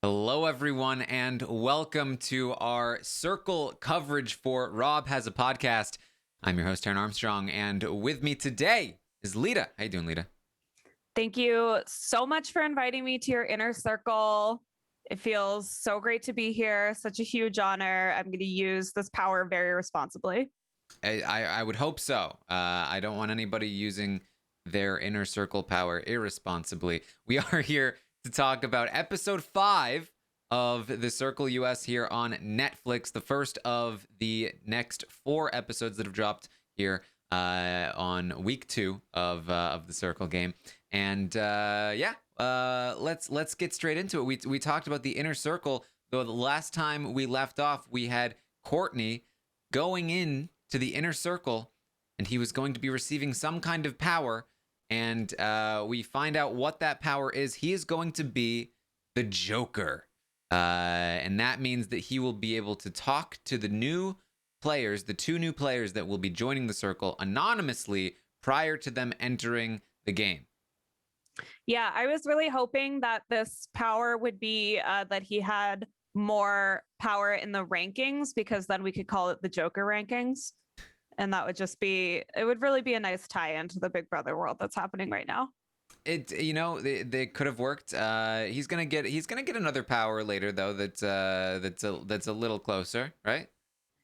Hello, everyone, and welcome to our Circle coverage for Rob Has a Podcast. I'm your host, Taran Armstrong, and with me today is Lita. How you doing, Lita? Thank you so much for inviting me to your inner circle. It feels so great to be here. Such a huge honor. I'm going to use this power very responsibly. I would hope so. I don't want anybody using their inner circle power irresponsibly. We are here to talk about episode 5 of the Circle US here on Netflix, the first of the next 4 episodes that have dropped here on week 2 of the Circle game. And let's get straight into it. We talked about the inner circle, though the last time we left off, we had Courtney going in to the inner circle, and he was going to be receiving some kind of power. And we find out what that power is. He is going to be the Joker. And that means that he will be able to talk to the new players, the 2 new players that will be joining the circle anonymously prior to them entering the game. Yeah, I was really hoping that this power would be that he had more power in the rankings, because then we could call it the Joker rankings. And that would it would really be a nice tie-in to the Big Brother world that's happening right now. They could have worked. He's gonna get another power later, though. That's a little closer, right?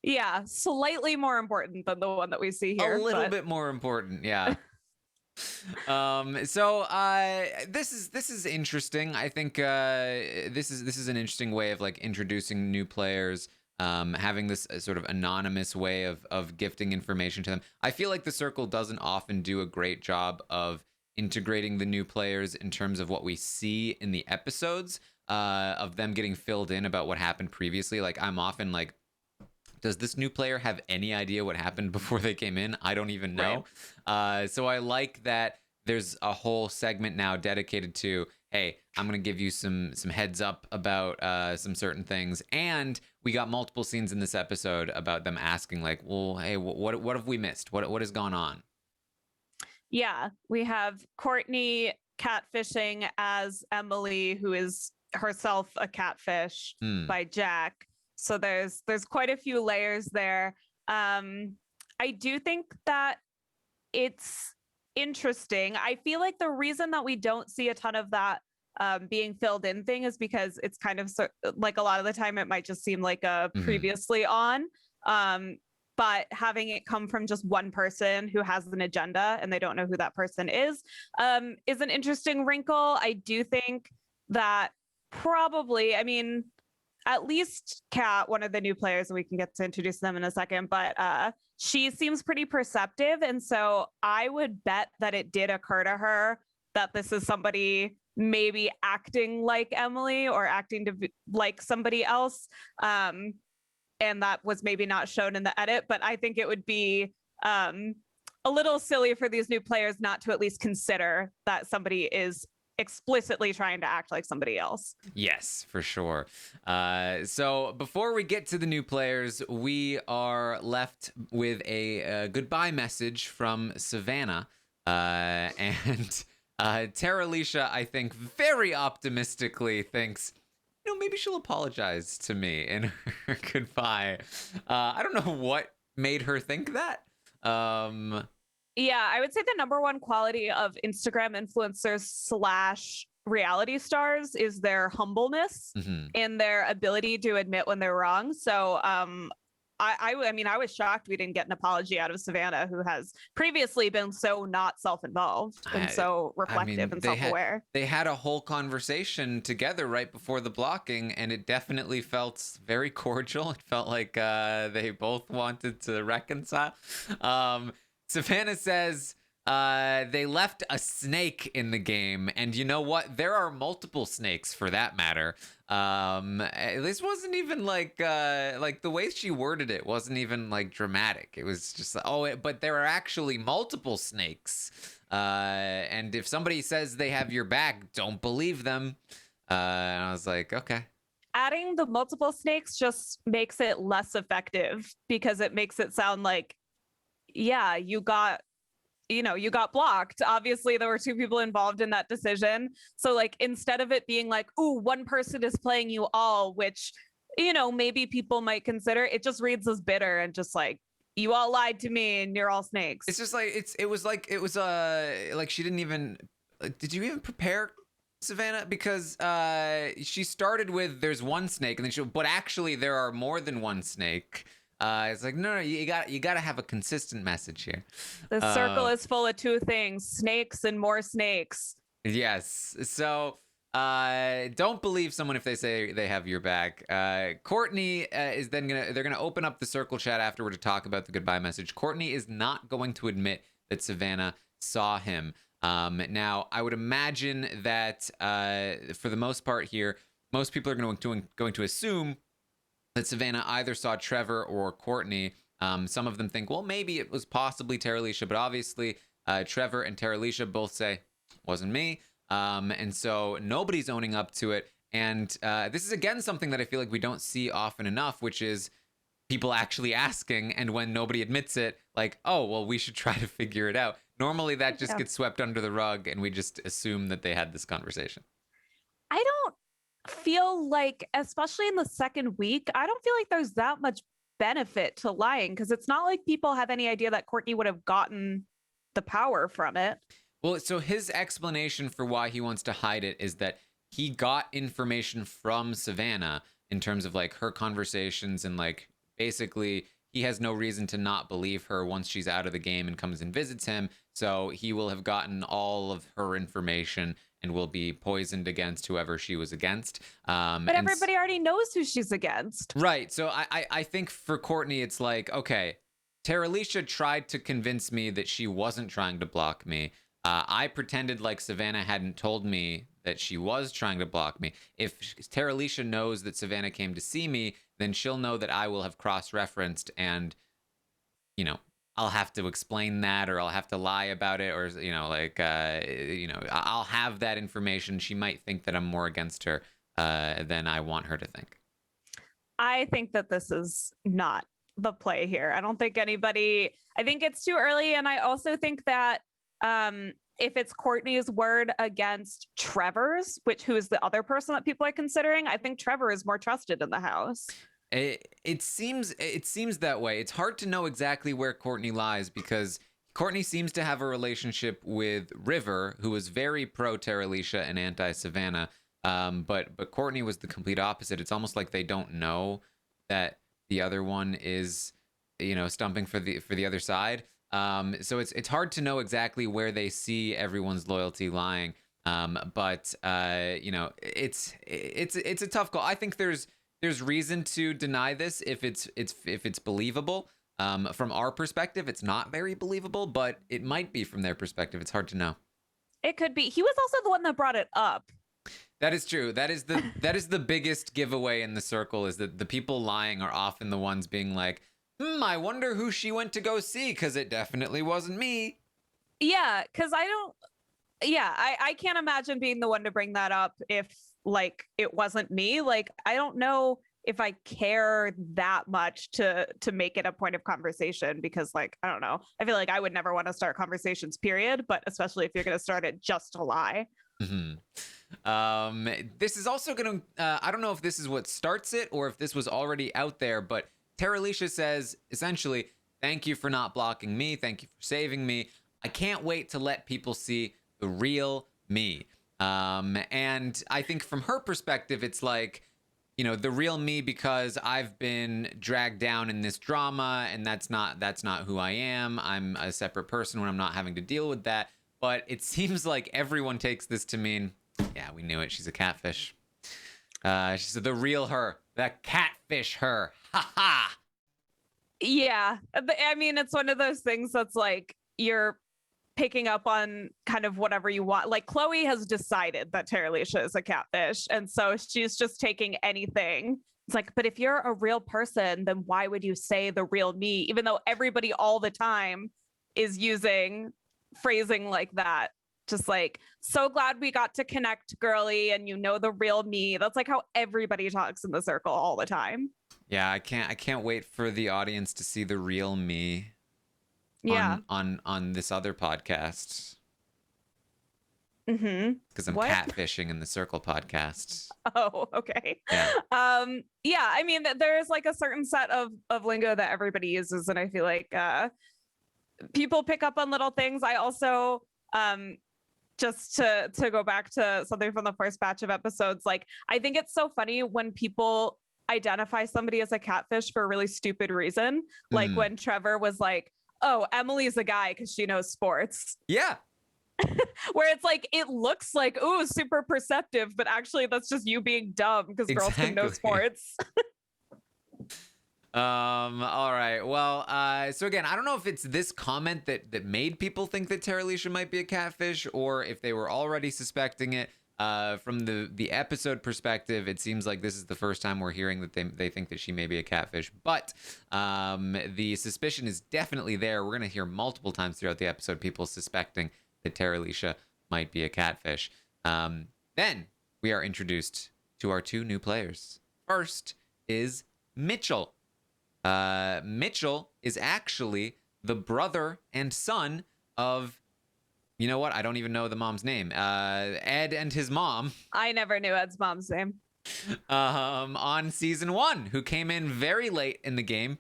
Yeah, slightly more important than the one that we see here. A little bit more important, yeah. So this is interesting. I think this is an interesting way of like introducing new players. Having this sort of anonymous way of gifting information to them. I feel like the Circle doesn't often do a great job of integrating the new players in terms of what we see in the episodes, of them getting filled in about what happened previously. Like, I'm often like, does this new player have any idea what happened before they came in? I don't even know. Right. So I like that there's a whole segment now dedicated to, hey, I'm going to give you some heads up about some certain things. And we got multiple scenes in this episode about them asking, like, well, hey, what have we missed? What has gone on? Yeah, we have Courtney catfishing as Emily, who is herself a catfish by Jack. So there's quite a few layers there. I do think that it's interesting. I feel like the reason that we don't see a ton of that being filled in thing is because it's kind of like a lot of the time it might just seem like a previously on. But having it come from just one person who has an agenda and they don't know who that person is an interesting wrinkle. I do think that probably, I mean, at least Kat, one of the new players, and we can get to introduce them in a second, but she seems pretty perceptive. And so I would bet that it did occur to her that this is somebody maybe acting like Emily or acting to be like somebody else. And that was maybe not shown in the edit, but I think it would be a little silly for these new players not to at least consider that somebody is explicitly trying to act like somebody else. Yes, for sure. So before we get to the new players, we are left with a goodbye message from Savannah. And Terilisha, I think, very optimistically thinks, maybe she'll apologize to me in her goodbye. I don't know what made her think that. Yeah, I would say the number one quality of Instagram influencers / reality stars is their humbleness and their ability to admit when they're wrong. So I mean, I was shocked we didn't get an apology out of Savannah, who has previously been so not self-involved and so reflective and self-aware. They had a whole conversation together right before the blocking, and it definitely felt very cordial. It felt like they both wanted to reconcile. Savannah says they left a snake in the game, and you know what? There are multiple snakes for that matter. This wasn't even like the way she worded it wasn't even like dramatic. It was just but there are actually multiple snakes. And if somebody says they have your back, don't believe them. And I was like, okay. Adding the multiple snakes just makes it less effective because it makes it sound like, yeah, you got you got blocked. Obviously, there were two people involved in that decision. So, like, instead of it being like, ooh, one person is playing you all, which, maybe people might consider, it just reads as bitter and just like, you all lied to me and you're all snakes. It's just like, it was like she didn't even, did you even prepare Savannah? Because she started with, there's one snake, and then but actually there are more than one snake. It's like, no, you got to have a consistent message here. The circle is full of two things: snakes and more snakes. Yes. So don't believe someone if they say they have your back. Courtney is then they're gonna open up the circle chat afterward to talk about the goodbye message. Courtney is not going to admit that Savannah saw him. Now, I would imagine that for the most part here, most people are going to assume that Savannah either saw Trevor or Courtney. Some of them think, well, maybe it was possibly Terilisha, but obviously Trevor and Terilisha both say, wasn't me. And so nobody's owning up to it. And this is, again, something that I feel like we don't see often enough, which is people actually asking. And when nobody admits it, like, oh, well, we should try to figure it out. Normally that just gets swept under the rug and we just assume that they had this conversation. I don't feel like, especially in the second week, I don't feel like there's that much benefit to lying, because it's not like people have any idea that Courtney would have gotten the power from it. Well, so his explanation for why he wants to hide it is that he got information from Savannah in terms of like her conversations, and like basically he has no reason to not believe her once she's out of the game and comes and visits him. So he will have gotten all of her information and will be poisoned against whoever she was against. But everybody already knows who she's against. Right. So I think for Courtney, it's like, okay, Terilisha tried to convince me that she wasn't trying to block me. I pretended like Savannah hadn't told me that she was trying to block me. If Terilisha knows that Savannah came to see me, then she'll know that I will have cross-referenced, and, I'll have to explain that, or I'll have to lie about it, or, I'll have that information. She might think that I'm more against her than I want her to think. I think that this is not the play here. I think it's too early. And I also think that if it's Courtney's word against Trevor's, who is the other person that people are considering, I think Trevor is more trusted in the house. It seems that way. It's hard to know exactly where Courtney lies, because Courtney seems to have a relationship with River, who is very pro Terilisha and anti Savannah. But Courtney was the complete opposite. It's almost like they don't know that the other one is, stumping for the other side. So it's hard to know exactly where they see everyone's loyalty lying. But it's a tough call. I think there's reason to deny this if it's believable. From our perspective, it's not very believable, but it might be from their perspective. It's hard to know. It could be. He was also the one that brought it up. That is true. That is the biggest giveaway in the circle, is that the people lying are often the ones being like, I wonder who she went to go see, because it definitely wasn't me. Yeah, because I can't imagine being the one to bring that up if, like, it wasn't me. Like, I don't know if I care that much to make it a point of conversation, because, like, I don't know. I feel like I would never want to start conversations, period, but especially if you're going to start it just to lie. Mm-hmm. This is also going to, I don't know if this is what starts it or if this was already out there, but Terilisha says, essentially, thank you for not blocking me. Thank you for saving me. I can't wait to let people see the real me. And I think from her perspective, it's like, the real me, because I've been dragged down in this drama, and that's not who I am. I'm a separate person when I'm not having to deal with that. But it seems like everyone takes this to mean, yeah, we knew it. She's a catfish. She's the real her, the catfish her. Ha ha. Yeah. I mean, it's one of those things that's like, you're picking up on kind of whatever you want. Like, Chloe has decided that Terilisha is a catfish, and so she's just taking anything. It's like, but if you're a real person, then why would you say the real me, even though everybody all the time is using phrasing like that? Just like, so glad we got to connect, girly, and the real me. That's like how everybody talks in the circle all the time. Yeah, I can't wait for the audience to see the real me. Yeah. on this other podcast. Mm-hmm. Because I'm catfishing in the Circle podcast. Oh, okay. Yeah. Yeah, I mean, there's like a certain set of lingo that everybody uses, and I feel like people pick up on little things. I also just to go back to something from the first batch of episodes, like I think it's so funny when people identify somebody as a catfish for a really stupid reason. Like when Trevor was like, oh, Emily's a guy because she knows sports. Yeah. Where it's like, it looks like, ooh, super perceptive, but actually that's just you being dumb because girls can know sports. All right. Well, so again, I don't know if it's this comment that made people think that Terilisha might be a catfish, or if they were already suspecting it. From the episode perspective, it seems like this is the first time we're hearing that they think that she may be a catfish. But the suspicion is definitely there. We're going to hear multiple times throughout the episode people suspecting that Terilisha might be a catfish. Then we are introduced to our two new players. First is Mitchell. Mitchell is actually the brother and son of, you know what? I don't even know the mom's name. Ed and his mom. I never knew Ed's mom's name. On season 1, who came in very late in the game.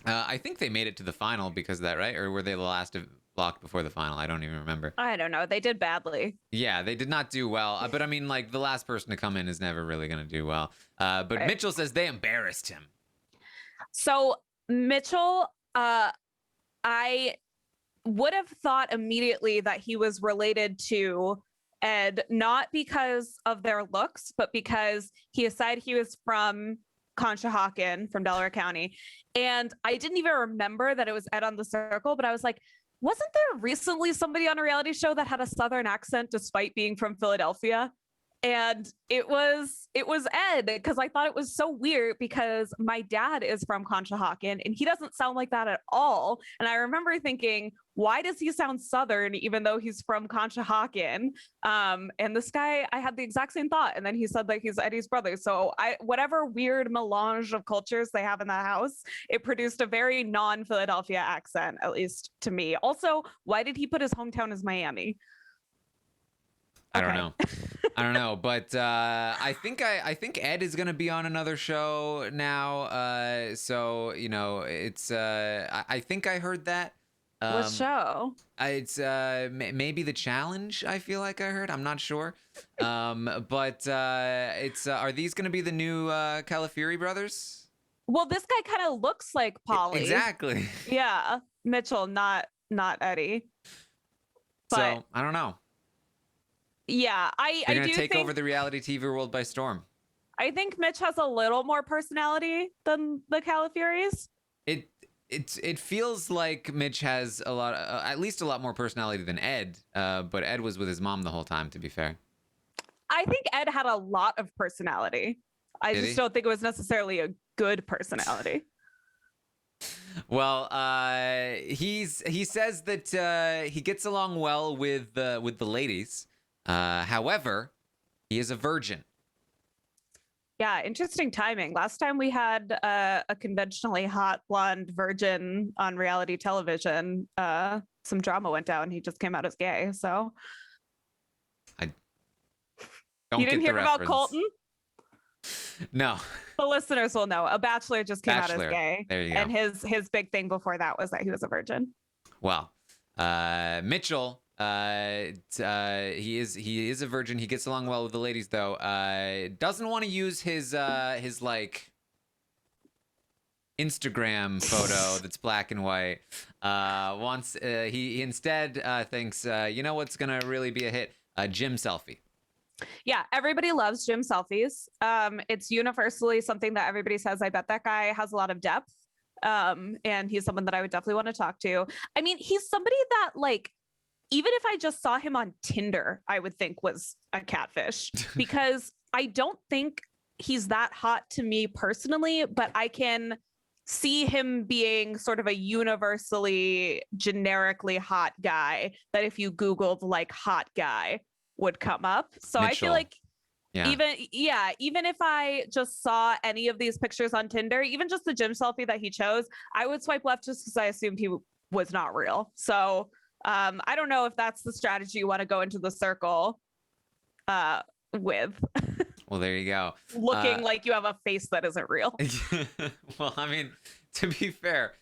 I think they made it to the final because of that, right? Or were they the last blocked before the final? I don't even remember. I don't know. They did badly. Yeah, they did not do well. But I mean, like, the last person to come in is never really going to do well. But right. Mitchell says they embarrassed him. So Mitchell, I would have thought immediately that he was related to Ed, not because of their looks, but because he said he was from Conshohocken, from Delaware County. And I didn't even remember that it was Ed on the Circle, but I was like, wasn't there recently somebody on a reality show that had a Southern accent despite being from Philadelphia? And it was Ed, because I thought it was so weird because my dad is from Conshohocken and he doesn't sound like that at all. And I remember thinking, why does he sound Southern even though he's from Conshohocken? And this guy, I had the exact same thought. And then he said that he's Eddie's brother. So whatever weird melange of cultures they have in the house, it produced a very non-Philadelphia accent, at least to me. Also, why did he put his hometown as Miami? I don't know, but I think Ed is gonna be on another show now. So you know, it's I think I heard that. What show? It's maybe The Challenge. I feel like I heard. I'm not sure. But it's are these gonna be the new Calafieri brothers? Well, this guy kind of looks like Polly. Exactly. Yeah, Mitchell, not Eddie. But, so I don't know. Yeah, They're gonna take over the reality TV world by storm. I think Mitch has a little more personality than the Calafieris. It feels like Mitch has a lot, at least a lot more personality than Ed. But Ed was with his mom the whole time, to be fair. I think Ed had a lot of personality. I just don't think it was necessarily a good personality. Well, he says that he gets along well with the ladies. However, he is a virgin. Yeah, interesting timing. Last time we had a conventionally hot blonde virgin on reality television, some drama went down. He just came out as gay. So I don't. You didn't hear about Colton? No. The listeners will know. A Bachelor just came out as gay. There you go. And his big thing before that was that he was a virgin. Well, Mitchell. He is a virgin. He gets along well with the ladies, though. Doesn't want to use his like Instagram photo that's black and white. He instead thinks, you know what's gonna really be a hit? A gym selfie. Yeah, everybody loves gym selfies. It's universally something that everybody says, I bet that guy has a lot of depth. And he's someone that I would definitely want to talk to. I mean, he's somebody that, like, even if I just saw him on Tinder, I would think was a catfish, because I don't think he's that hot to me personally, but I can see him being sort of a universally generically hot guy that if you Googled like hot guy would come up. So Mitchell. I feel like even if I just saw any of these pictures on Tinder, even just the gym selfie that he chose, I would swipe left just because I assumed was not real. So I don't know if that's the strategy you want to go into the circle with. Well, there you go. Looking like you have a face that isn't real. Well, I mean, to be fair,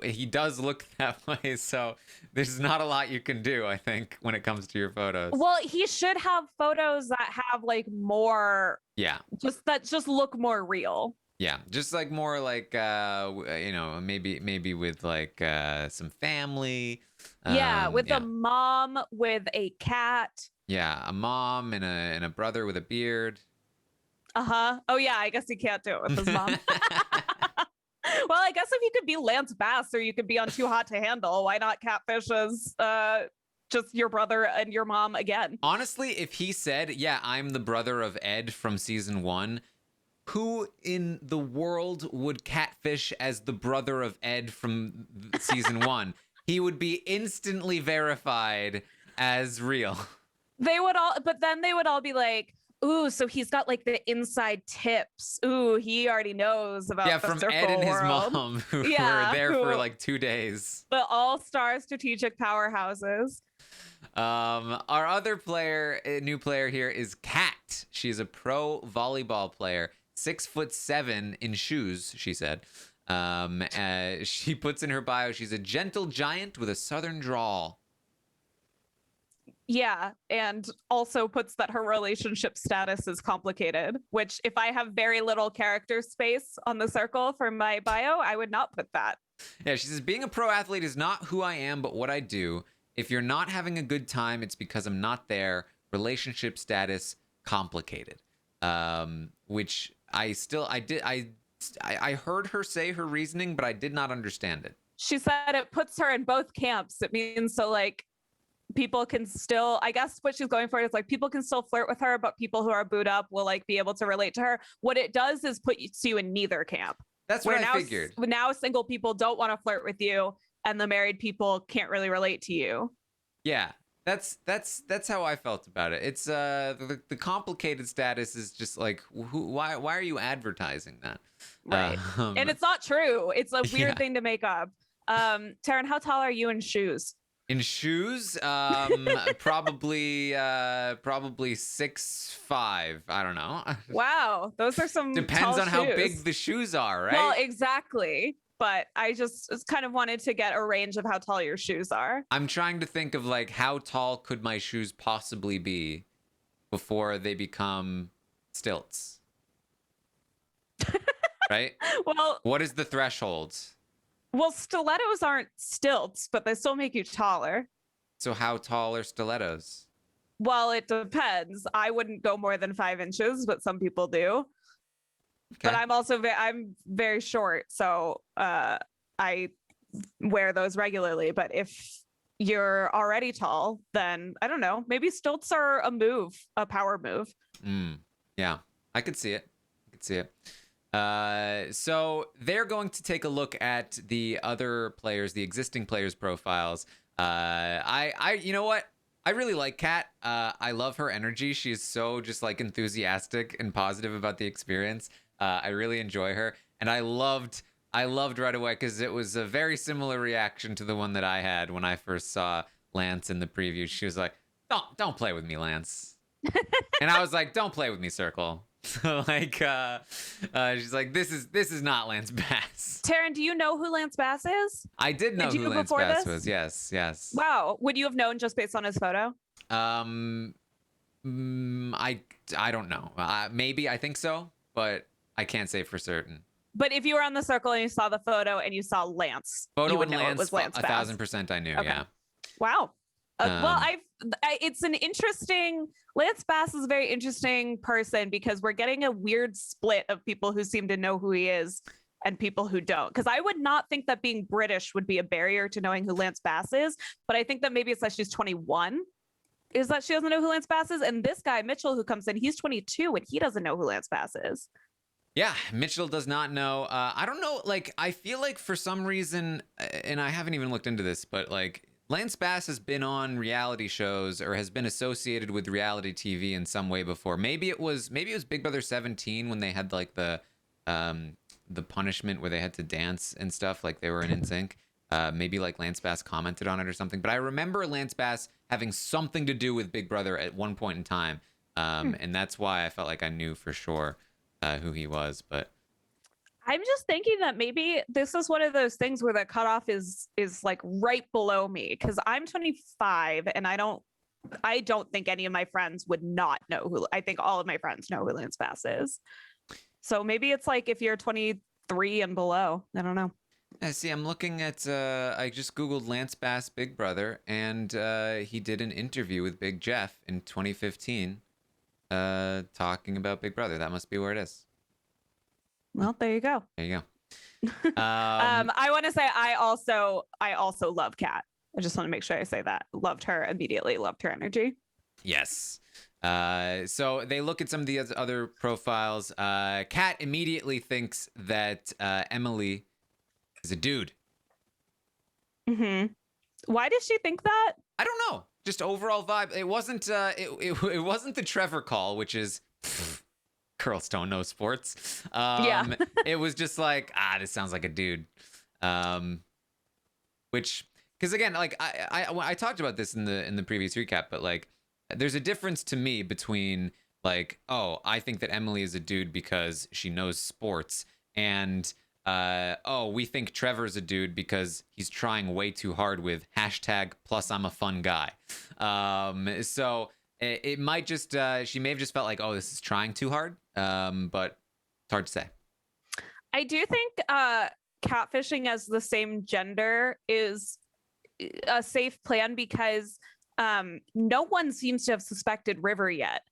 he does look that way, so there's not a lot you can do, I think, when it comes to your photos. Well, he should have photos that have like more, just look more real. Yeah, just like more like maybe with like some family. With a mom with a cat. Yeah, a mom and a brother with a beard. Oh yeah, I guess he can't do it with his mom. Well, I guess if you could be Lance Bass or you could be on Too Hot to Handle, why not catfish as just your brother and your mom again? Honestly, if he said, yeah, I'm the brother of Ed from season 1, who in the world would catfish as the brother of Ed from season 1? He would be instantly verified as real. They would all be like, ooh, so he's got like the inside tips. Ooh, he already knows about the from Circle Ed and his world. mom, who were there for like 2 days. The all-star strategic powerhouses. Our other player, new player here is Kat. She's a pro volleyball player, 6'7" in shoes, she said. She puts in her bio, she's a gentle giant with a southern drawl. Yeah, and also puts that her relationship status is complicated, which if I have very little character space on the Circle for my bio, I would not put that. Yeah, she says, being a pro athlete is not who I am, but what I do. If you're not having a good time, it's because I'm not there. Relationship status, complicated. Which I heard her say her reasoning, but I did not understand it. She said it puts her in both camps. It means so like people can still, I guess what she's going for is like people can still flirt with her, but people who are booed up will like be able to relate to her. What it does is put you in neither camp. That's what I figured. Now single people don't want to flirt with you, and the married people can't really relate to you. Yeah, that's how I felt about it. It's the complicated status is just like why are you advertising that? Right. And it's not true. It's a weird thing to make up. Taran, how tall are you in shoes? In shoes, probably 6'5". I don't know. Wow, those are some. Depends on shoes. How big the shoes are, right? Well, exactly. But I just kind of wanted to get a range of how tall your shoes are. I'm trying to think of like how tall could my shoes possibly be before they become stilts. Right? Well, what is the threshold? Well, stilettos aren't stilts, but they still make you taller. So how tall are stilettos? Well, it depends. I wouldn't go more than 5 inches, but some people do. Okay. But I'm also I'm very short, so I wear those regularly. But if you're already tall, then I don't know. Maybe stilts are a power move. Yeah, I could see it. So they're going to take a look at the other players, the existing players' profiles. You know what? I really like Kat. I love her energy. She's so just like enthusiastic and positive about the experience. I really enjoy her, and I loved right away because it was a very similar reaction to the one that I had when I first saw Lance in the preview. She was like, "Don't play with me, Lance," and I was like, "Don't play with me, Circle." So like, she's like, "This is not Lance Bass." Taran, do you know who Lance Bass is? I did know who Lance Bass was. Yes. Wow, would you have known just based on his photo? I don't know. Maybe I think so, but I can't say for certain. But if you were on the Circle and you saw the photo and you saw Lance, you would know it was Lance Bass. 1,000% I knew. Okay. Yeah. Wow. Well, it's an interesting. Lance Bass is a very interesting person because we're getting a weird split of people who seem to know who he is and people who don't. Because I would not think that being British would be a barrier to knowing who Lance Bass is, but I think that maybe it's that she's 21. Is that she doesn't know who Lance Bass is, and this guy Mitchell who comes in, he's 22 and he doesn't know who Lance Bass is. Yeah, Mitchell does not know. I don't know. Like, I feel like for some reason, and I haven't even looked into this, but like Lance Bass has been on reality shows or has been associated with reality TV in some way before. Maybe it was Big Brother 17 when they had like the punishment where they had to dance and stuff, like they were in NSYNC. Maybe like Lance Bass commented on it or something. But I remember Lance Bass having something to do with Big Brother at one point in time. And that's why I felt like I knew for sure who he was. But I'm just thinking that maybe this is one of those things where the cutoff is like right below me, because I'm 25 and I don't think any of my friends would not know who. I think all of my friends know who Lance Bass is. So maybe it's like if you're 23 and below. I don't know. Yeah, see, I'm looking at. I just googled Lance Bass Big Brother, and he did an interview with Big Jeff in 2015, talking about Big Brother. That must be where it is. Well, there you go. There you go. I want to say I also love Kat. I just want to make sure I say that. Loved her immediately. Loved her energy. Yes. So they look at some of the other profiles. Kat immediately thinks that Emily is a dude. Mm-hmm. Why did she think that? I don't know. Just overall vibe. It wasn't. It wasn't the Trevor call, which is. Girls don't know sports. Yeah. It was just like, this sounds like a dude. Which, because again, like I talked about this in the previous recap, but like, there's a difference to me between like, oh, I think that Emily is a dude because she knows sports, and oh, we think Trevor's a dude because he's trying way too hard with hashtag plus I'm a fun guy. So. It might just, she may have just felt like, oh, this is trying too hard, but it's hard to say. I do think catfishing as the same gender is a safe plan because no one seems to have suspected River yet.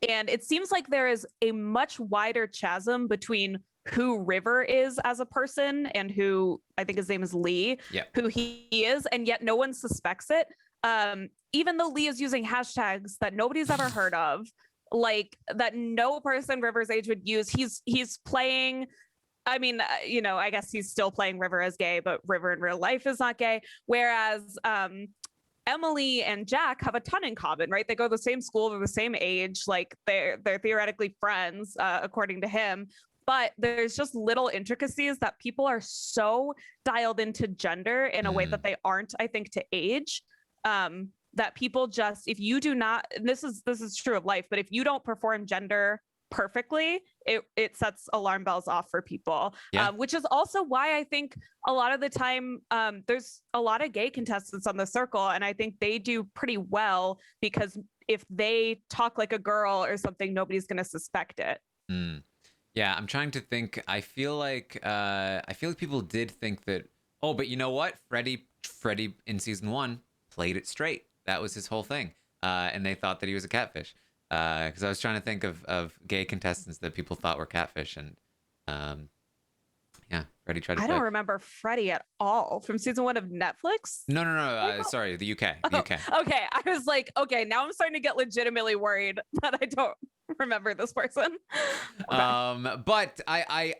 And it seems like there is a much wider chasm between who River is as a person and who, I think his name is Lee, who he is, and yet no one suspects it. Even though Lee is using hashtags that nobody's ever heard of, like that no person River's age would use, he's playing. I mean, I guess he's still playing River as gay, but River in real life is not gay. Whereas Emily and Jack have a ton in common, right? They go to the same school, they're the same age, like they're theoretically friends, according to him. But there's just little intricacies that people are so dialed into gender in a way that they aren't, I think, to age. That people just, if you do not, this is true of life, but if you don't perform gender perfectly, it sets alarm bells off for people. Which is also why I think a lot of the time there's a lot of gay contestants on the Circle, and I think they do pretty well because if they talk like a girl or something, nobody's going to suspect it. Yeah, I'm trying to think. I feel like people did think that. Oh, but you know what? Freddie in season 1 played it straight. That was his whole thing. And they thought that he was a catfish. Because I was trying to think of gay contestants that people thought were catfish. And yeah, Freddie tried to I don't remember Freddie at all from season 1 of Netflix. No. Sorry, the UK. UK. Okay, I was like, okay, now I'm starting to get legitimately worried that I don't remember this person. Okay. But I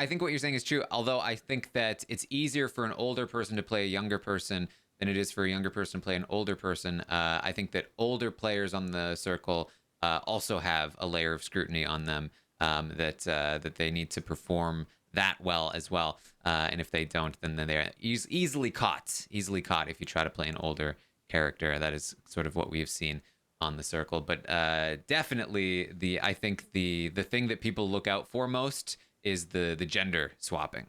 think what you're saying is true. Although I think that it's easier for an older person to play a younger person than it is for a younger person to play an older person. I think that older players on the Circle also have a layer of scrutiny on them that they need to perform that well as well. And if they don't, then they're easily caught if you try to play an older character. That is sort of what we've seen on the Circle. But definitely I think the thing that people look out for most is the gender swapping.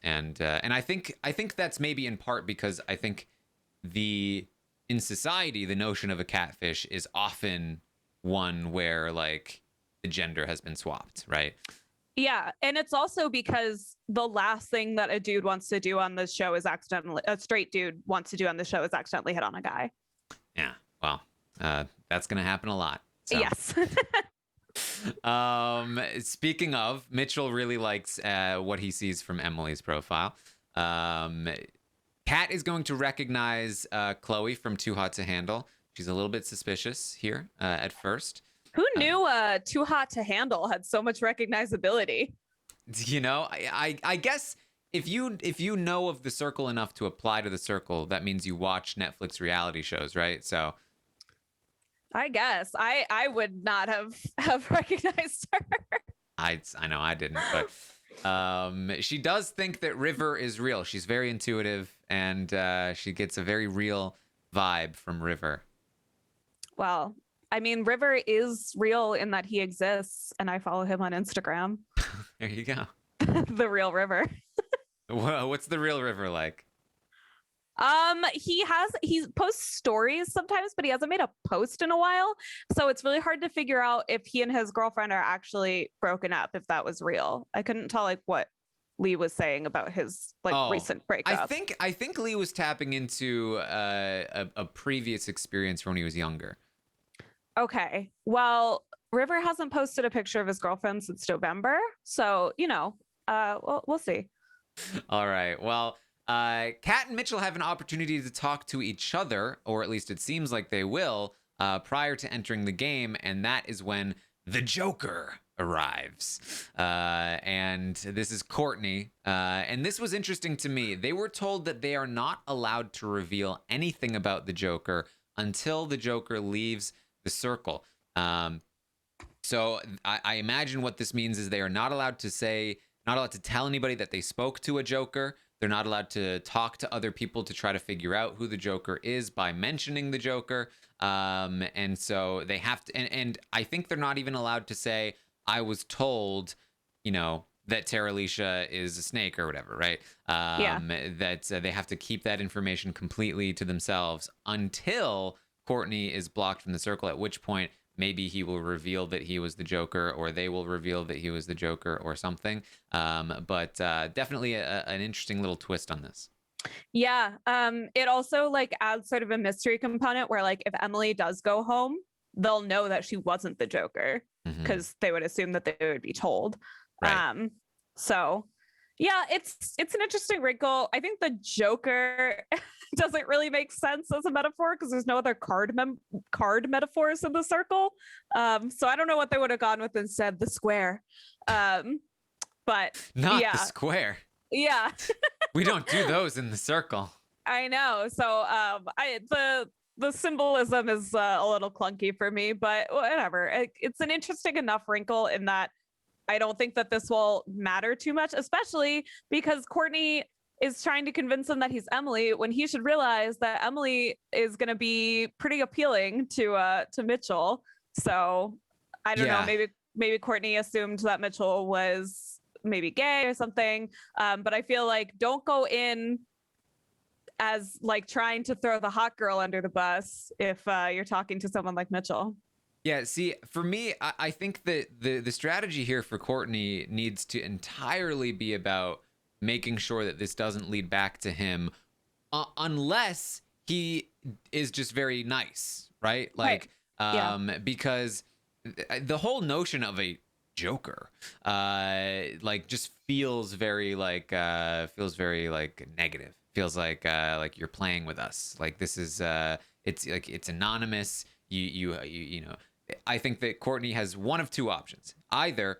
And I think that's maybe in part because I think in society the notion of a catfish is often one where like the gender has been swapped, right? Yeah, and it's also because the last thing that a dude wants to do on this show is a straight dude wants to do on the show is accidentally hit on a guy. Yeah, well, that's gonna happen a lot. So. Yes. Speaking of, Mitchell really likes what he sees from Emily's profile. Kat is going to recognize Chloe from Too Hot to Handle. She's a little bit suspicious here at first. Who knew Too Hot to Handle had so much recognizability? I guess if you know of the Circle enough to apply to the Circle, that means you watch Netflix reality shows, right? So I guess I would not have recognized her. I know I didn't, but She does think that River is real. She's very intuitive, and she gets a very real vibe from River. Well, I mean, River is real in that he exists, and I follow him on Instagram. There you go. The real River. What's the real River like? He posts stories sometimes, but he hasn't made a post in a while. So it's really hard to figure out if he and his girlfriend are actually broken up, if that was real. I couldn't tell like what Lee was saying about his recent breakup. I think Lee was tapping into a previous experience from when he was younger. Okay. Well, River hasn't posted a picture of his girlfriend since November. So, we'll see. All right. Well, Kat and Mitchell have an opportunity to talk to each other, or at least it seems like they will, prior to entering the game, and that is when the Joker arrives. And this is Courtney. And this was interesting to me. They were told that they are not allowed to reveal anything about the Joker until the Joker leaves the circle. So I imagine what this means is they are not allowed to tell anybody that they spoke to a Joker. They're not allowed to talk to other people to try to figure out who the Joker is by mentioning the Joker. And so they have to, and I think they're not even allowed to say, I was told, that Terilisha is a snake or whatever, right? That they have to keep that information completely to themselves until Courtney is blocked from the circle, at which point maybe he will reveal that he was the Joker, or they will reveal that he was the Joker or something. But definitely an interesting little twist on this. Yeah. It also adds sort of a mystery component where if Emily does go home, they'll know that she wasn't the Joker because they would assume that they would be told. Right. So yeah, it's an interesting wrinkle. I think the Joker doesn't really make sense as a metaphor because there's no other card metaphors in the circle. So I don't know what they would have gone with instead. The square. But not the square. Yeah. We don't do those in the circle. I know. So the symbolism is a little clunky for me, but whatever. It's an interesting enough wrinkle in that I don't think that this will matter too much, especially because Courtney is trying to convince him that he's Emily when he should realize that Emily is going to be pretty appealing to Mitchell. So I don't know. Maybe Courtney assumed that Mitchell was maybe gay or something. But I feel like don't go in as trying to throw the hot girl under the bus if you're talking to someone like Mitchell. Yeah, see, for me, I think that the strategy here for Courtney needs to entirely be about making sure that this doesn't lead back to him unless he is just very nice, right? Because the whole notion of a Joker just feels very negative. Feels like you're playing with us. Like this is it's anonymous. You know, I think that Courtney has one of two options. Either,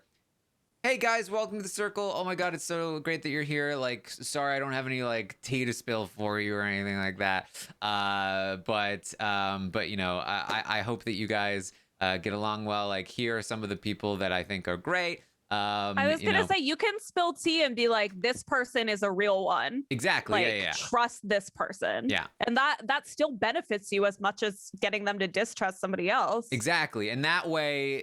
hey guys, welcome to the circle. Oh my god, it's so great that you're here. Sorry I don't have any tea to spill for you or anything like that. But I hope that you guys get along well. Here are some of the people that I think are great. I was gonna say you can spill tea and be like, this person is a real one. Exactly. Trust this person. Yeah. And that still benefits you as much as getting them to distrust somebody else. Exactly. And that way,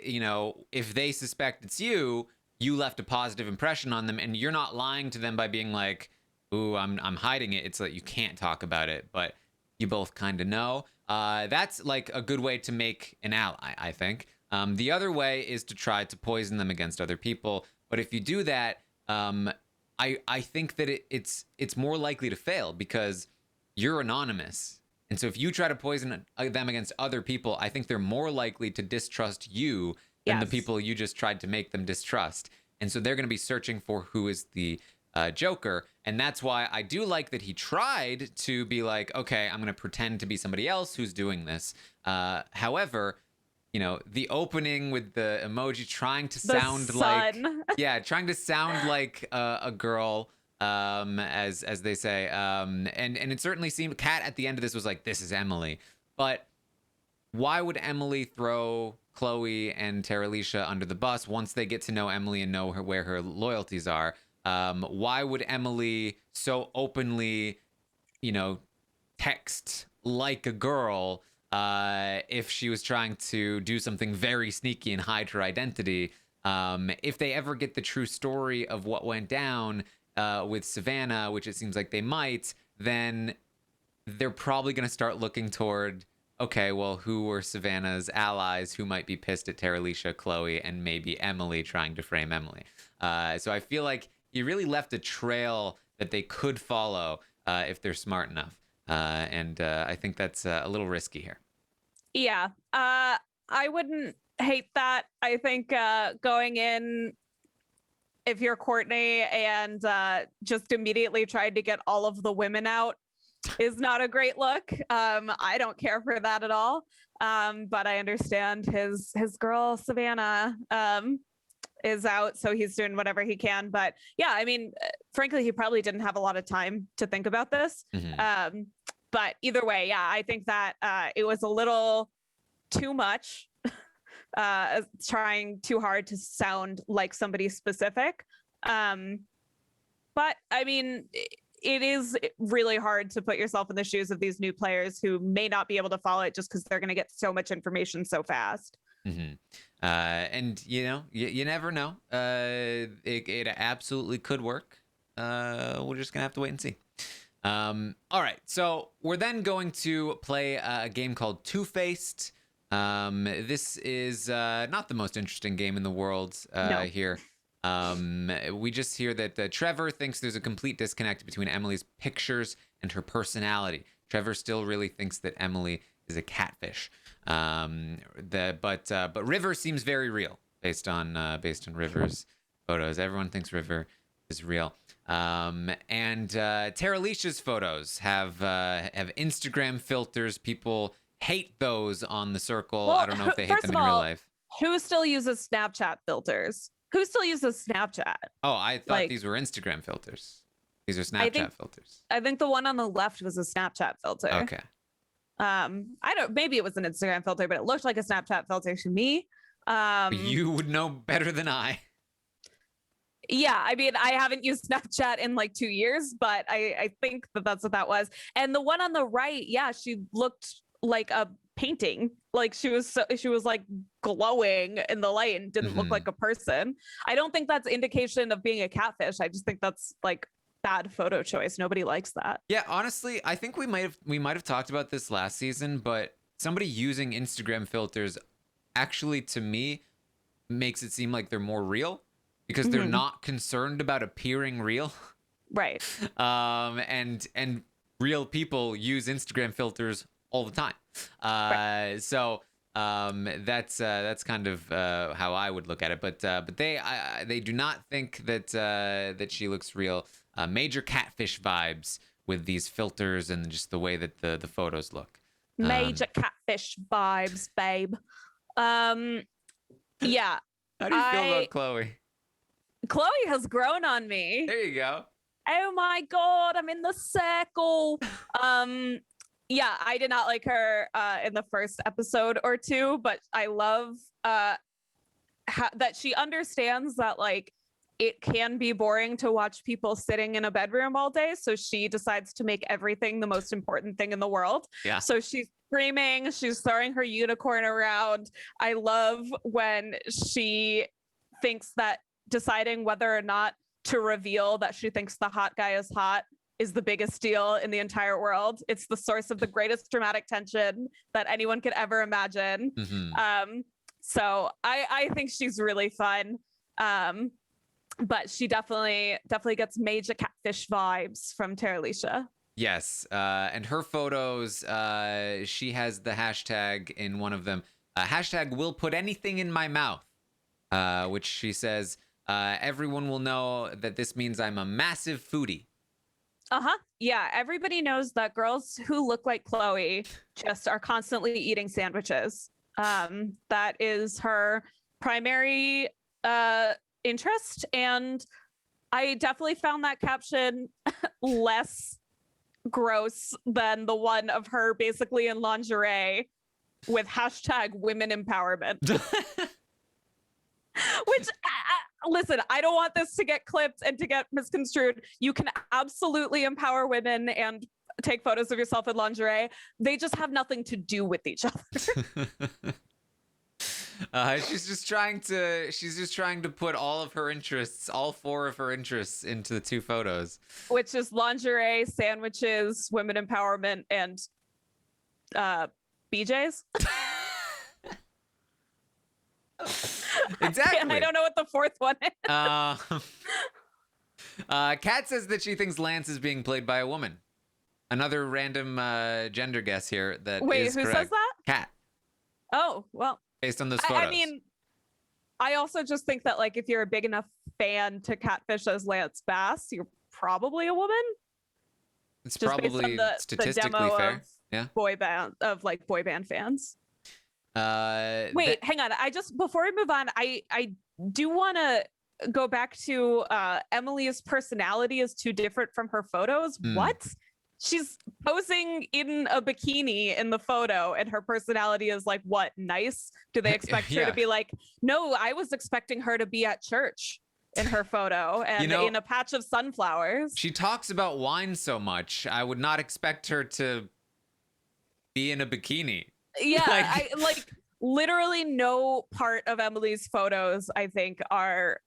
if they suspect it's you left a positive impression on them, and you're not lying to them by being like, ooh, I'm hiding it. It's like you can't talk about it, but you both kind of know. That's a good way to make an ally, I think. The other way is to try to poison them against other people. But if you do that, I think that it's more likely to fail because you're anonymous. And so if you try to poison them against other people, I think they're more likely to distrust you than the people you just tried to make them distrust. And so they're going to be searching for who is the Joker. And that's why I do like that he tried to be like, okay, I'm going to pretend to be somebody else who's doing this. However, the opening with the emoji trying to sound like a girl, as they say, and it certainly seemed Kat at the end of this was like, this is Emily, but why would Emily throw Chloe and Terilisha under the bus once they get to know Emily and know where her loyalties are. Why would Emily so openly, text like a girl if she was trying to do something very sneaky and hide her identity? If they ever get the true story of what went down with Savannah, which it seems like they might, then they're probably going to start looking toward, okay, well, who were Savannah's allies? Who might be pissed at Terilisha, Chloe, and maybe Emily, trying to frame Emily? So I feel like you really left a trail that they could follow if they're smart enough. And I think that's a little risky here. Yeah, I wouldn't hate that. I think going in, if you're Courtney and just immediately tried to get all of the women out, is not a great look. I don't care for that at all. But I understand his girl Savannah is out, so he's doing whatever he can. But yeah, I mean, frankly, he probably didn't have a lot of time to think about this. Mm-hmm. But either way, yeah, I think that it was a little too much, trying too hard to sound like somebody specific. But I mean, it is really hard to put yourself in the shoes of these new players who may not be able to follow it just because they're going to get so much information so fast. Mm-hmm. And you never know. It absolutely could work. We're just gonna have to wait and see. All right, so we're then going to play a game called Two-Faced. This is not the most interesting game in the world here. We just hear that Trevor thinks there's a complete disconnect between Emily's pictures and her personality. Trevor still really thinks that Emily is a catfish. But River seems very real based on River's photos. Everyone thinks River is real. And Terilisha's photos have Instagram filters. People hate those on the Circle. Well, I don't know if they hate them in real life. Who still uses Snapchat filters? Who still uses Snapchat? Oh, I thought these were Instagram filters. These are Snapchat filters. I think the one on the left was a Snapchat filter. Okay. Maybe it was an Instagram filter, but it looked like a Snapchat filter to me. You would know better than I. Yeah, I mean, I haven't used Snapchat in like 2 years, but I think that's what that was. And the one on the right, yeah, she looked like a painting. Like she was like glowing in the light and didn't look like a person. I don't think that's indication of being a catfish. I just think that's like bad photo choice. Nobody likes that. Yeah, honestly, I think we might have talked about this last season, but somebody using Instagram filters actually, to me, makes it seem like they're more real because they're not concerned about appearing real. Right. And real people use Instagram filters all the time. Right. So that's kind of how I would look at it. But they do not think that she looks real. Major catfish vibes with these filters and just the way that the photos look. Major catfish vibes, babe. Yeah. How do you feel about Chloe? Chloe has grown on me. There you go. Oh my God, I'm in the circle. Yeah, I did not like her in the first episode or two, but I love that she understands that like it can be boring to watch people sitting in a bedroom all day. So she decides to make everything the most important thing in the world. Yeah. So she's screaming, she's throwing her unicorn around. I love when she thinks that deciding whether or not to reveal that she thinks the hot guy is hot is the biggest deal in the entire world. It's the source of the greatest dramatic tension that anyone could ever imagine. So I think she's really fun. But she definitely gets major catfish vibes from Terilisha. Yes. And her photos, she has the hashtag in one of them. Hashtag will put anything in my mouth, which she says, everyone will know that this means I'm a massive foodie. Yeah, everybody knows that girls who look like Chloe just are constantly eating sandwiches. That is her primary interest, and I definitely found that caption less gross than the one of her basically in lingerie with hashtag women empowerment. Which, listen, I don't want this to get clipped and to get misconstrued. You can absolutely empower women and take photos of yourself in lingerie. They just have nothing to do with each other. She's just trying to put all of her interests, all four of her interests, into the two photos, which is lingerie, sandwiches, women empowerment, and BJ's. Exactly. I don't know what the fourth one is. Kat says that she thinks Lance is being played by a woman. Another random gender guess here. Wait, is who correct. says that? Kat. Oh, well. Based on those photos. I mean, I also just think that, like, if you're a big enough fan to catfish as Lance Bass, you're probably a woman. It's just probably statistically fair. Yeah. Boy band fans. Wait, hang on. Before we move on, I do want to go back to Emily's personality is too different from her photos. What? She's posing in a bikini in the photo, and her personality is like, what, nice? Do they expect her to be like, no, I was expecting her to be at church in her photo and in a patch of sunflowers. She talks about wine so much. I would not expect her to be in a bikini. Yeah, literally no part of Emily's photos, I think, are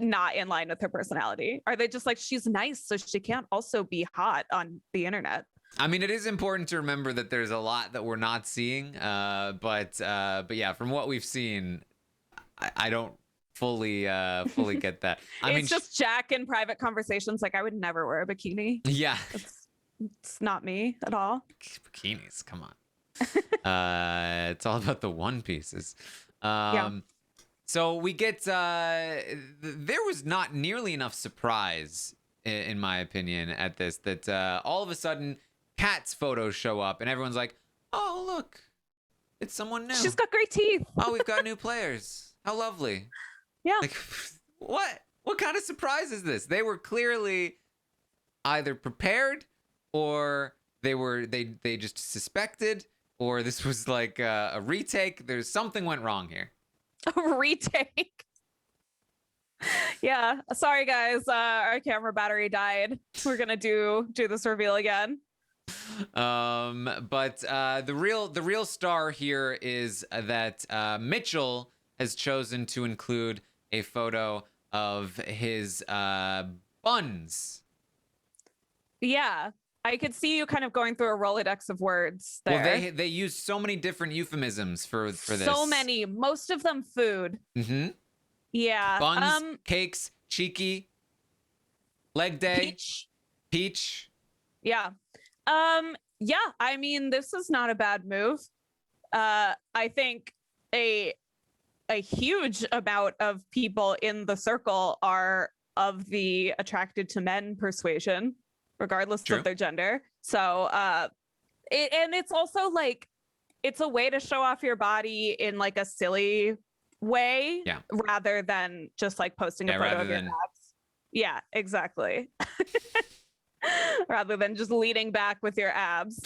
not in line with her personality. Are they just like, she's nice, so she can't also be hot on the internet? I mean, it is important to remember that there's a lot that we're not seeing. But yeah, from what we've seen, I don't fully get that. It's just Jack in private conversations. Like, I would never wear a bikini. Yeah, it's not me at all. Bikinis, come on. It's all about the one pieces. So we get there was not nearly enough surprise, in my opinion, at this, that all of a sudden Kat's photos show up and everyone's like, oh, look, it's someone new. She's got great teeth. Oh, we've got new players. How lovely. Yeah. Like, what kind of surprise is this? They were clearly either prepared, or they just suspected, or this was like a retake. There's something went wrong here. A retake. Yeah, sorry guys, our camera battery died. We're gonna do this reveal again. But the real star here is that Mitchell has chosen to include a photo of his buns. Yeah, I could see you kind of going through a Rolodex of words there. Well, they use so many different euphemisms for this. So many, most of them food. Mm-hmm. Yeah. Buns, cakes, cheeky, leg day, peach. Yeah. Yeah, I mean, this is not a bad move. I think a huge amount of people in the circle are of the attracted to men persuasion, regardless of their gender. So it's also like, it's a way to show off your body in like a silly way, rather than just like posting a photo of your abs. Yeah, exactly. Rather than just leaning back with your abs.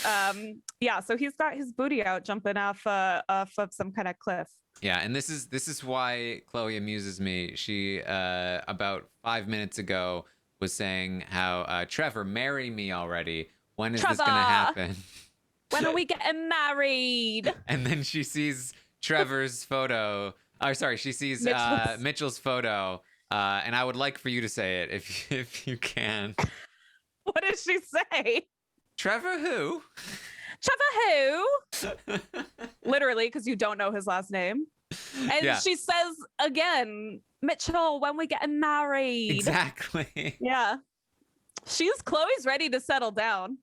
Yeah, so he's got his booty out jumping off of some kind of cliff. Yeah, and this is why Chloe amuses me. She about 5 minutes ago was saying how Trevor, marry me already. When is this gonna happen? When are we getting married? And then she sees Trevor's photo. Oh, sorry, she sees Mitchell's photo. And I would like for you to say it if you can. What does she say? Trevor who? Trevor who? Literally, because you don't know his last name. And she says again, Mitchell, when we getting married? Exactly. Yeah. Chloe's ready to settle down.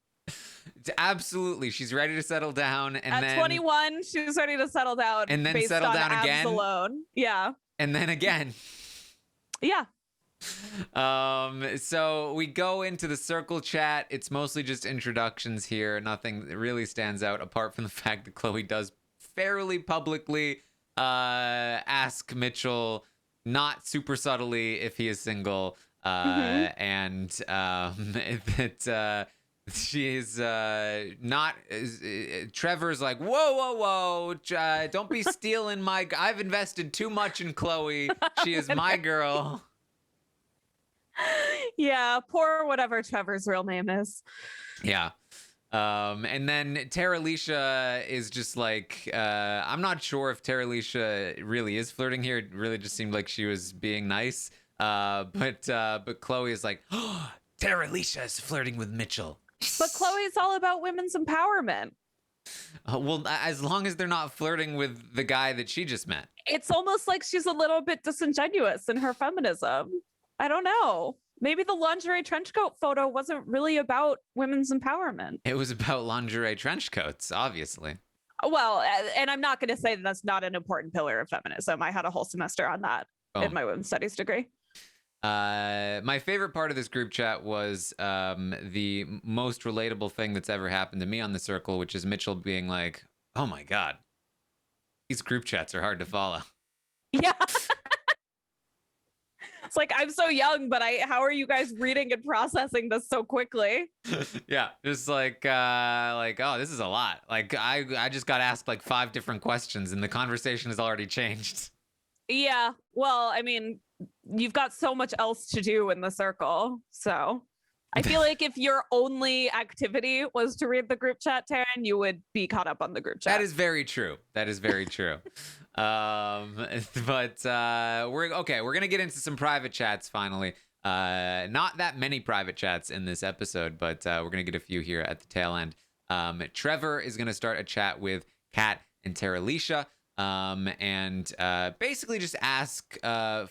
Absolutely. She's ready to settle down. And at 21, she's ready to settle down. And then based settle on down abs again. Alone. Yeah. And then again. Yeah. So we go into the circle chat. It's mostly just introductions here. Nothing really stands out apart from the fact that Chloe does fairly publicly ask Mitchell, not super subtly, if he is single, and that She's not. Trevor's like, whoa, don't be stealing my. I've invested too much in Chloe. She is my girl. Yeah, poor whatever Trevor's real name is. Yeah. And then Terilisha is just like, I'm not sure if Terilisha really is flirting here. It really just seemed like she was being nice. But Chloe is like, oh, Terilisha is flirting with Mitchell. But Chloe's all about women's empowerment. Well, as long as they're not flirting with the guy that she just met. It's almost like she's a little bit disingenuous in her feminism. I don't know. Maybe the lingerie trench coat photo wasn't really about women's empowerment. It was about lingerie trench coats, obviously. Well, and I'm not going to say that that's not an important pillar of feminism. I had a whole semester on that in my women's studies degree. My favorite part of this group chat was the most relatable thing that's ever happened to me on the Circle, which is Mitchell being like, oh my God, these group chats are hard to follow. Yeah. It's like, I'm so young, but how are you guys reading and processing this so quickly? Yeah, just like, oh, this is a lot. Like, I just got asked like 5 different questions and the conversation has already changed. Yeah, well, I mean, you've got so much else to do in the Circle. So I feel like if your only activity was to read the group chat, Taran, you would be caught up on the group chat. That is very true. That is very true. But we're going to get into some private chats finally. Not that many private chats in this episode, but we're going to get a few here at the tail end. Trevor is going to start a chat with Kat and Terilisha. And basically just ask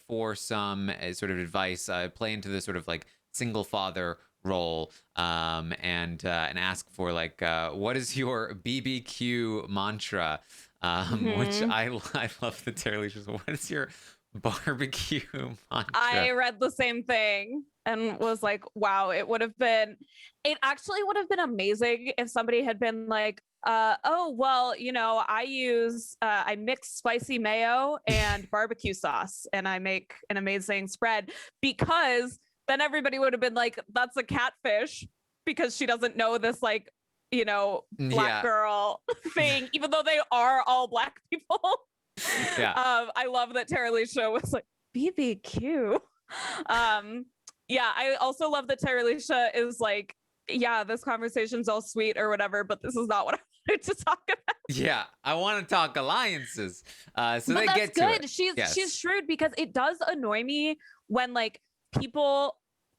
for some sort of advice, play into the sort of like single father role, and ask for like, what is your BBQ mantra? Which I love the Terilisha. What is your barbecue mantra? I read the same thing and was like, wow, it actually would have been amazing if somebody had been like, oh, well, you know, I mix spicy mayo and barbecue sauce and I make an amazing spread, because then everybody would have been like, that's a catfish, because she doesn't know this, like, you know, black girl thing, even though they are all black people. Yeah. I love that Terilisha was like, BBQ. Yeah, I also love that Terilisha is like, yeah, this conversation's all sweet or whatever, but this is not what I wanted to talk about. Yeah, I want to talk alliances. So but they that's get to good. it. She's shrewd, because it does annoy me when like people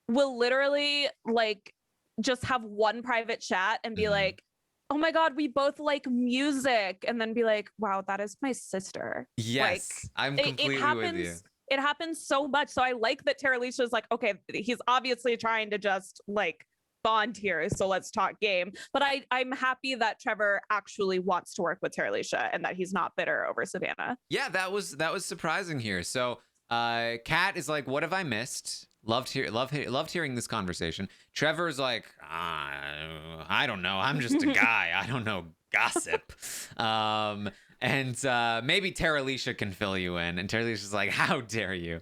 will literally like just have one private chat and be like, oh my God, we both like music, and then be like, wow, that is my sister. Yes, like, I'm completely with you. It happens so much. So I like that Terilisha is like, okay, he's obviously trying to just like bond here, so let's talk game. But I'm happy that Trevor actually wants to work with Terilisha and that he's not bitter over Savannah. Yeah, that was surprising here. So Kat is like, what have I missed? Loved hearing this conversation. Trevor's like, I don't know. I'm just a guy. I don't know gossip. And maybe Terilisha can fill you in. And Terilisha's like, how dare you?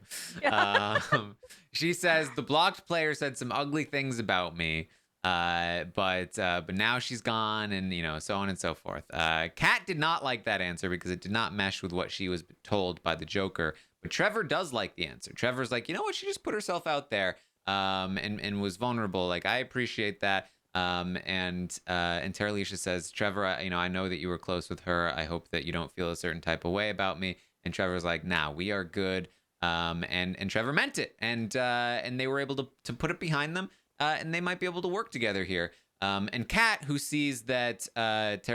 She says, the blocked player said some ugly things about me. But now she's gone, and you know, so on and so forth. Kat did not like that answer because it did not mesh with what she was told by the Joker. But Trevor does like the answer. Trevor's like, you know what? She just put herself out there, and was vulnerable. Like, I appreciate that. And Terilisha says, Trevor, I know that you were close with her. I hope that you don't feel a certain type of way about me. And Trevor's like, nah, we are good. And Trevor meant it. And they were able to put it behind them. And they might be able to work together here. And Kat, who sees that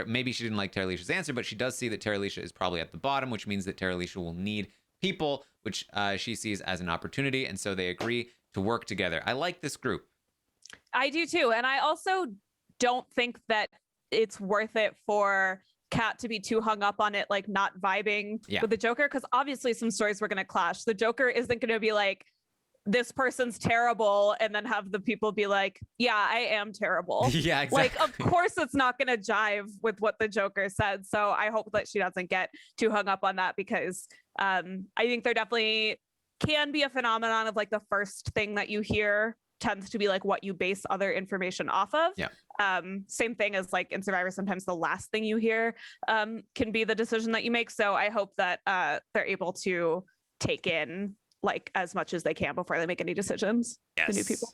maybe she didn't like Terilisha's answer, but she does see that Terilisha is probably at the bottom, which means that Terilisha will need people, which she sees as an opportunity. And so they agree to work together. I like this group. I do too. And I also don't think that it's worth it for Kat to be too hung up on it, like not vibing with the Joker, because obviously some stories were going to clash. The Joker isn't going to be like, this person's terrible, and then have the people be like, yeah, I am terrible. Yeah, exactly. Like, of course it's not going to jive with what the Joker said. So I hope that she doesn't get too hung up on that, because I think there definitely can be a phenomenon of like the first thing that you hear tends to be like what you base other information off of. Yeah. Same thing as like in Survivor, sometimes the last thing you hear can be the decision that you make. So I hope that they're able to take in like as much as they can before they make any decisions. Yes. The new people.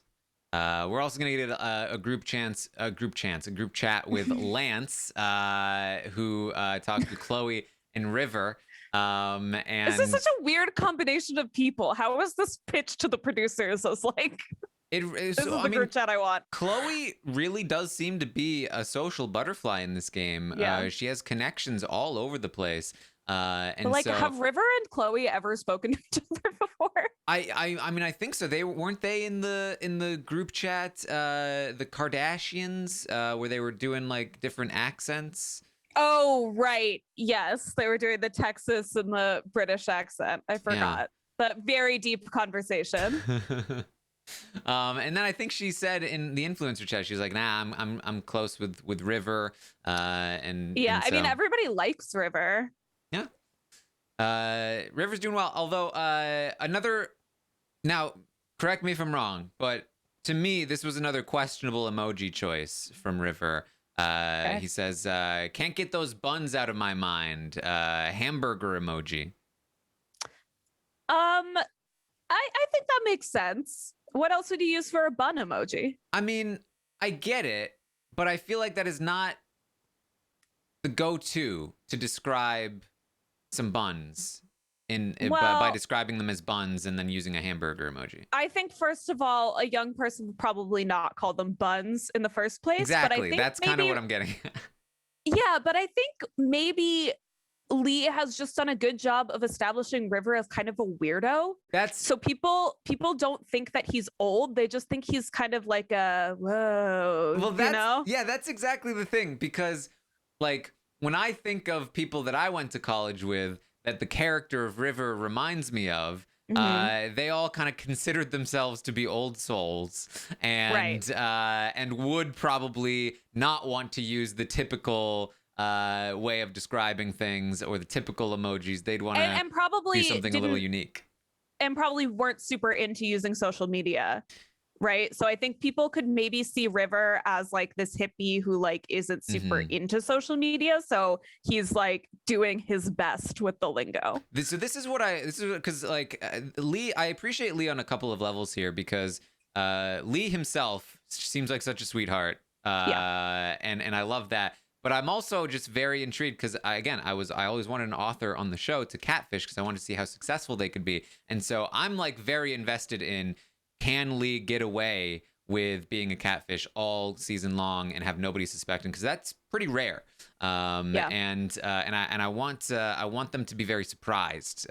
We're also going to get a group chat with Lance, who talked to Chloe and River. And this is such a weird combination of people. How was this pitched to the producers? I was like, this is the group chat I want. Chloe really does seem to be a social butterfly in this game. Yeah. She has connections all over the place. And but like, so, have River and Chloe ever spoken to each other before? I mean, I think so. Weren't they in the group chat, the Kardashians, where they were doing like different accents. Oh, right. Yes, they were doing the Texas and the British accent. I forgot. That very deep conversation. And then I think she said in the influencer chat, she was like, "Nah, I'm close with River." And yeah, and so, I mean, everybody likes River. Yeah. River's doing well. Although now, correct me if I'm wrong, but to me, this was another questionable emoji choice from River. Okay. He says, "Can't get those buns out of my mind." Hamburger emoji. I think that makes sense. What else would you use for a bun emoji? I mean, I get it, but I feel like that is not the go-to to describe some buns by describing them as buns and then using a hamburger emoji. I think, first of all, a young person would probably not call them buns in the first place. Exactly. But I think that's kind of what I'm getting. Yeah, but I think maybe Lee has just done a good job of establishing River as kind of a weirdo. So people don't think that he's old. They just think he's kind of like a whoa. Well, that's exactly the thing, because like when I think of people that I went to college with that the character of River reminds me of, they all kind of considered themselves to be old souls and would probably not want to use the typical way of describing things or the typical emojis. They'd want to do something a little unique. And probably weren't super into using social media, right? So I think people could maybe see River as like this hippie who like isn't super into social media. So he's like doing his best with the lingo. This is because like Lee, I appreciate Lee on a couple of levels here, because Lee himself seems like such a sweetheart. And I love that. But I'm also just very intrigued because I always wanted an author on the show to catfish because I wanted to see how successful they could be. And so I'm like very invested in, can Lee get away with being a catfish all season long and have nobody suspecting? Because that's pretty rare. And I want them to be very surprised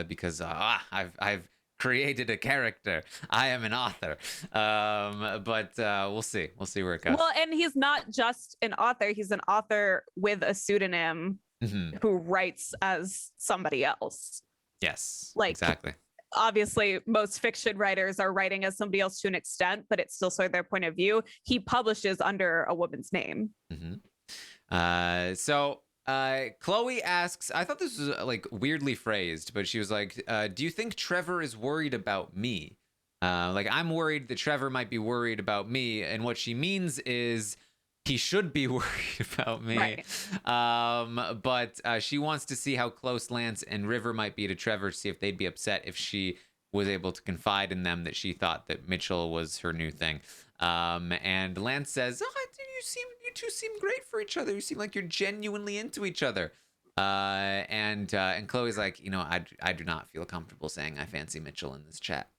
because I've created a character. I am an author. But we'll see where it goes. Well, and he's not just an author. He's an author with a pseudonym who writes as somebody else. Yes, like, exactly. Obviously, most fiction writers are writing as somebody else to an extent, but it's still sort of their point of view. He publishes under a woman's name. So Chloe asks, I thought this was like weirdly phrased, but she was like, do you think Trevor is worried about me? Like, I'm worried that Trevor might be worried about me. And what she means is he should be worried about me. Right. But she wants to see how close Lance and River might be to Trevor, to see if they'd be upset if she was able to confide in them that she thought that Mitchell was her new thing. And Lance says, you two seem great for each other. You seem like you're genuinely into each other. And Chloe's like, I do not feel comfortable saying I fancy Mitchell in this chat.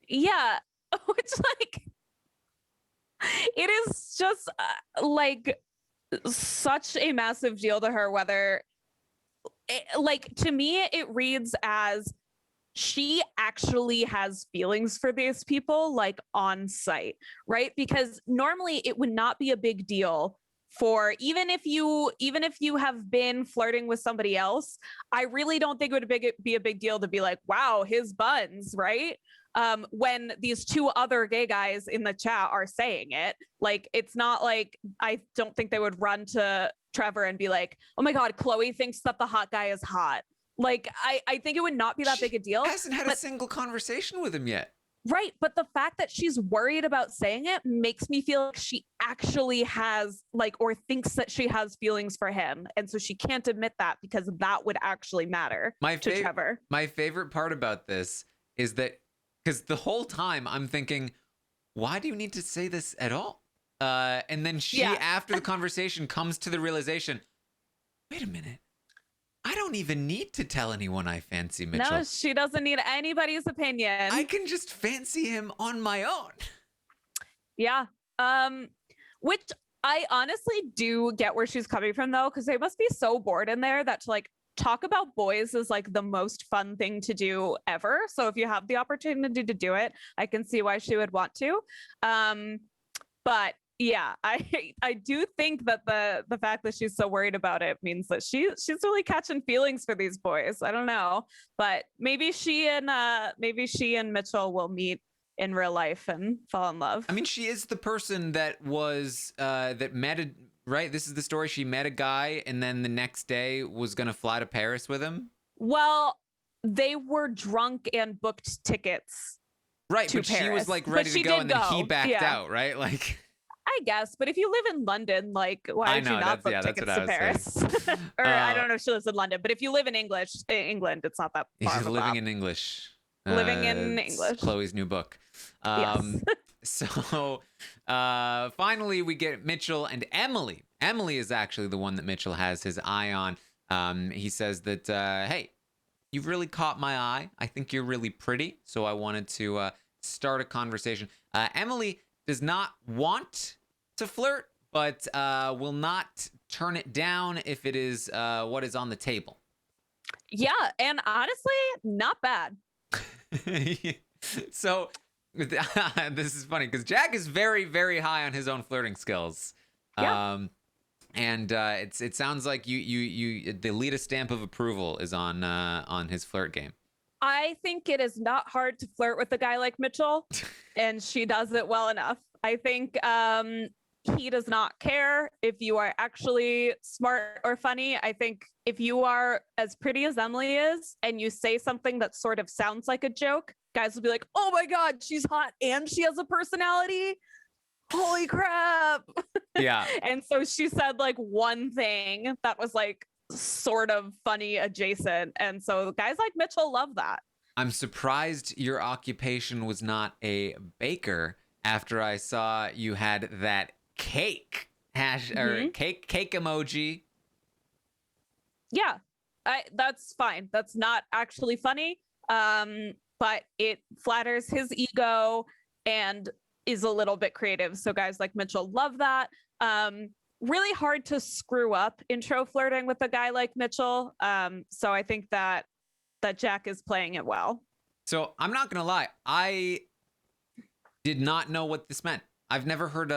Yeah, which like, it is just like such a massive deal to her, whether to me, it reads as she actually has feelings for these people, like on site, right? Because normally it would not be a big deal for, even if you have been flirting with somebody else, I really don't think it would be a big deal to be like, wow, his buns, right? When these two other gay guys in the chat are saying it, like, it's not like, I don't think they would run to Trevor and be like, oh my God, Chloe thinks that the hot guy is hot. Like, I think it would not be that big a deal. Hasn't had a single conversation with him yet. Right. But the fact that she's worried about saying it makes me feel like she actually has like, or thinks that she has feelings for him. And so she can't admit that because that would actually matter to Trevor. My favorite part about this is that because the whole time I'm thinking, why do you need to say this at all? And then she, after the conversation, comes to the realization, wait a minute. I don't even need to tell anyone I fancy Mitchell. No, she doesn't need anybody's opinion. I can just fancy him on my own. Yeah. Which I honestly do get where she's coming from, though, because they must be so bored in there that to like talk about boys is like the most fun thing to do ever. So if you have the opportunity to do it, I can see why she would want to. But yeah, I do think that the fact that she's so worried about it means that she's really catching feelings for these boys. I don't know, but maybe she and Mitchell will meet in real life and fall in love. I mean, she is the person that was that met a, right? This is the story. She met a guy and then the next day was gonna fly to Paris with him. Well, they were drunk and booked tickets. Right, but Paris. she was like ready to go and then he backed out, right? Like, I guess, but if you live in London, like, why would you not book tickets to Paris? Or I don't know if she lives in London, but if you live in England, it's not that far. She's living in English. Living in English. Chloe's new book. Yes. So finally, we get Mitchell and Emily. Emily is actually the one that Mitchell has his eye on. He says that, hey, you've really caught my eye. I think you're really pretty. So I wanted to start a conversation. Emily does not want to flirt, but will not turn it down if it is what is on the table. Yeah, and honestly, not bad. So this is funny because Jack is very, very high on his own flirting skills. Yeah. And it sounds like you the Lita stamp of approval is on his flirt game. I think it is not hard to flirt with a guy like Mitchell, and she does it well enough. I think he does not care if you are actually smart or funny. I think if you are as pretty as Emily is and you say something that sort of sounds like a joke, guys will be like, oh my God, she's hot and she has a personality. Holy crap. Yeah. And so she said like one thing that was like sort of funny adjacent. And so guys like Mitchell love that. I'm surprised your occupation was not a baker after I saw you had that cake or cake emoji. Yeah, that's fine. That's not actually funny. But it flatters his ego and is a little bit creative. So guys like Mitchell love that. Really hard to screw up intro flirting with a guy like Mitchell. So I think that Jack is playing it well. So I'm not gonna lie, I did not know what this meant. I've never heard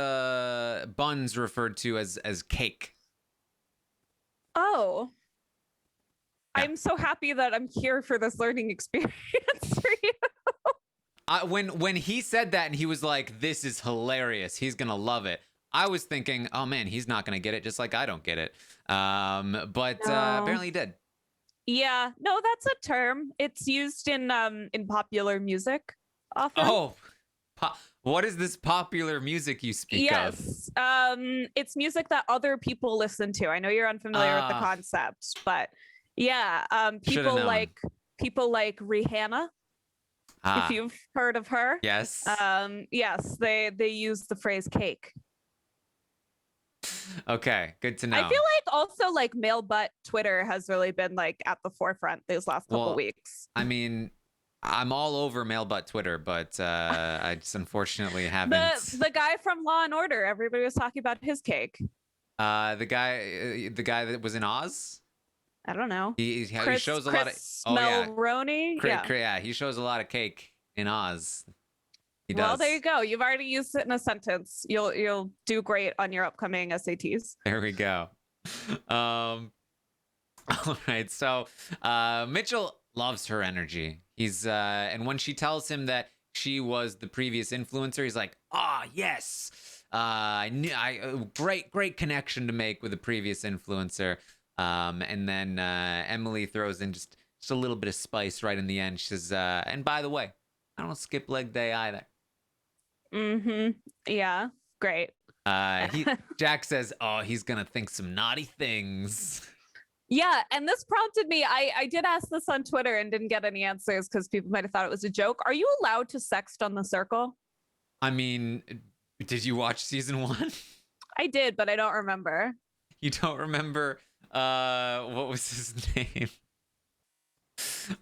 buns referred to as cake. Oh. Yeah. I'm so happy that I'm here for this learning experience for you. When he said that and he was like, this is hilarious, he's gonna love it, I was thinking, oh man, he's not gonna get it, just like I don't get it. But apparently he did. Yeah, no, that's a term. It's used in popular music often. Oh, what is this popular music you speak of? Yes, it's music that other people listen to. I know you're unfamiliar with the concept, but yeah, people like Rihanna. If you've heard of her. Yes. Yes, they use the phrase cake. Okay, good to know. I feel like also like male butt Twitter has really been like at the forefront these last couple weeks. I mean, I'm all over male butt Twitter, but I just unfortunately haven't. The guy from Law and Order, everybody was talking about his cake. The guy that was in Oz. I don't know. He shows a lot of Melroni. Yeah, he shows a lot of cake in Oz. He does. Well, there you go. You've already used it in a sentence. You'll do great on your upcoming SATs. There we go. All right. So Mitchell loves her energy. He's and when she tells him that she was the previous influencer, he's like, yes. Great connection to make with the previous influencer. And then Emily throws in just a little bit of spice right in the end. She says, and by the way, I don't skip leg day either. Yeah, great. Jack says, oh, he's gonna think some naughty things. Yeah, and this prompted me. I did ask this on Twitter and didn't get any answers because people might have thought it was a joke. Are you allowed to sext on the Circle? I mean, did you watch season 1? I did, but I don't remember. You don't remember what was his name?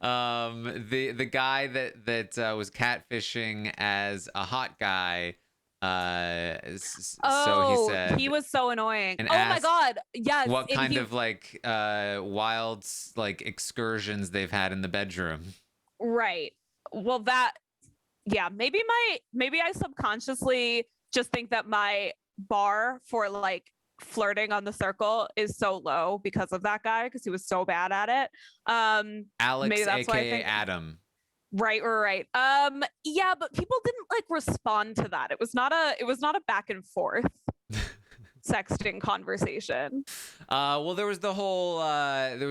The guy that was catfishing as a hot guy. So he said he was so annoying. And oh my god, yes. What kind of like wild like excursions they've had in the bedroom? Right. Well, maybe I subconsciously just think that my bar for like flirting on the Circle is so low because of that guy, because he was so bad at it. Alex, maybe that's aka Adam. Right. Yeah, but people didn't like respond to that. It was not a back and forth sexting conversation. Well, there was the whole what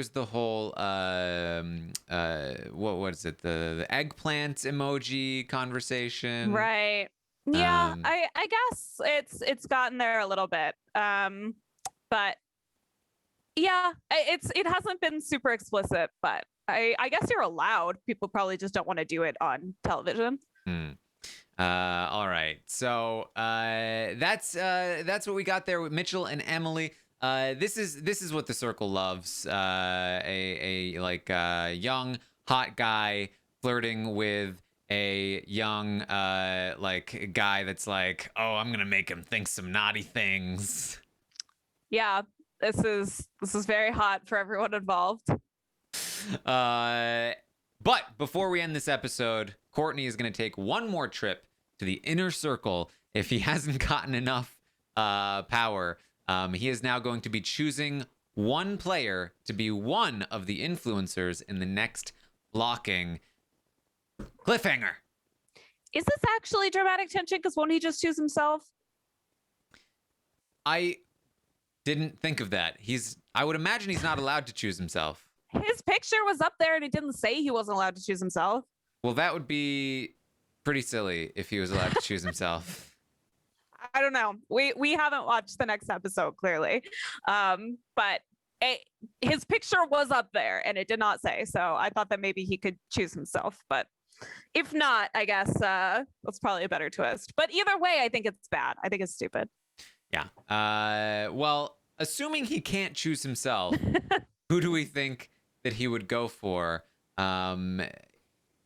is it, the eggplant emoji conversation, right? Yeah, I guess it's gotten there a little bit, but yeah, it hasn't been super explicit, but I guess you're allowed. People probably just don't want to do it on television. All right, so that's what we got there with Mitchell and Emily. This is what the Circle loves. A young hot guy flirting with a young like guy that's like, oh, I'm gonna make him think some naughty things. Yeah, this is very hot for everyone involved. But before we end this episode, Courtney is going to take one more trip to the inner circle. If he hasn't gotten enough power, he is now going to be choosing one player to be one of the influencers in the next blocking cliffhanger. Is this actually dramatic tension? Because won't he just choose himself? I didn't think of that. I would imagine he's not allowed to choose himself. His picture was up there and it didn't say he wasn't allowed to choose himself. Well, that would be pretty silly if he was allowed to choose himself. I don't know. We haven't watched the next episode, clearly. But his picture was up there and it did not say. So I thought that maybe he could choose himself. But if not, I guess that's probably a better twist. But either way, I think it's bad. I think it's stupid. Yeah. Well, assuming he can't choose himself, who do we think that he would go for?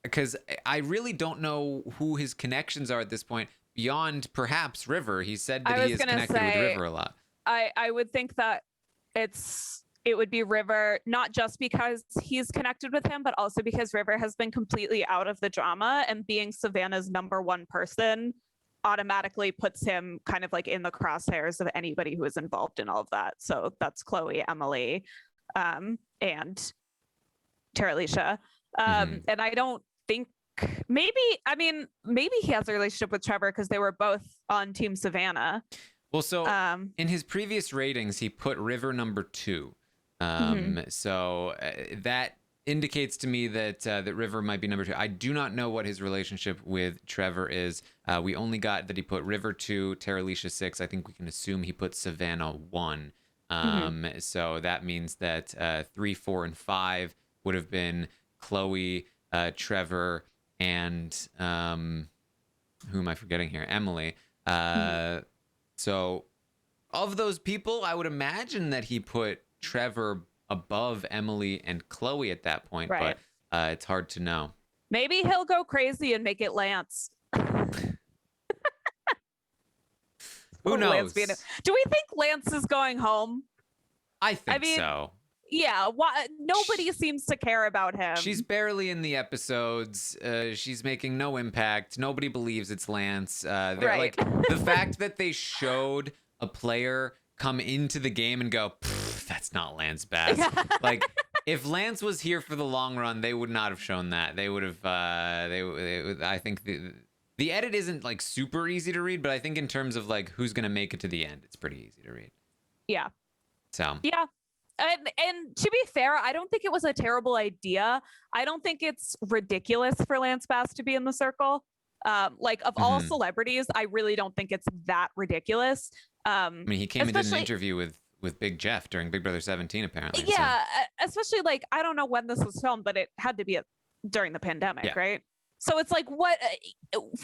Because I really don't know who his connections are at this point, beyond perhaps River. He said that he is connected with River a lot. I would think that it would be River, not just because he's connected with him, but also because River has been completely out of the drama, and being Savannah's number one person automatically puts him kind of like in the crosshairs of anybody who is involved in all of that. So that's Chloe, Emily, and Terilisha. And I don't think maybe he has a relationship with Trevor because they were both on Team Savannah. Well, so in his previous ratings, he put River number 2. So that indicates to me that that River might be number 2. I do not know what his relationship with Trevor is. We only got that he put River 2, Terilisha 6. I think we can assume he put Savannah 1. So that means that 3, 4, and 5 would have been Chloe, Trevor, and who am I forgetting here? Emily. So of those people, I would imagine that he put Trevor above Emily and Chloe at that point, right. But it's hard to know. Maybe he'll go crazy and make it Lance. Who knows? Do we think Lance is going home? I mean, so. Yeah, nobody seems to care about him. She's barely in the episodes. She's making no impact. Nobody believes it's Lance. Right. Like, the fact that they showed a player come into the game and go, that's not Lance Bass. Like, if Lance was here for the long run, they would not have shown that. They would have. I think the edit isn't like super easy to read, but I think in terms of like who's gonna make it to the end, it's pretty easy to read. Yeah. So. Yeah. And to be fair, I don't think it was a terrible idea. I don't think it's ridiculous for Lance Bass to be in the circle. Like of all celebrities, I really don't think it's that ridiculous. I mean, he came and did an interview with Big Jeff during Big Brother 17, apparently. Yeah, so. Especially like, I don't know when this was filmed, but it had to be during the pandemic, right? So it's like,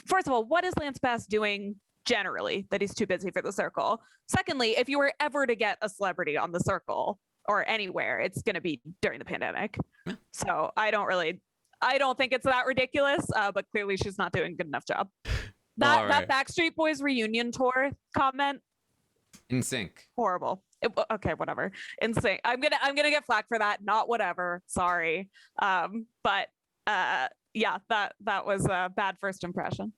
first of all, what is Lance Bass doing generally that he's too busy for the circle? Secondly, if you were ever to get a celebrity on the circle or anywhere, it's going to be during the pandemic. Yeah. So I don't think it's that ridiculous, but clearly she's not doing a good enough job. That Backstreet Boys reunion tour comment. In sync. Horrible. Okay, whatever. In sync. I'm gonna get flack for that. Not whatever. Sorry. But yeah, that was a bad first impression.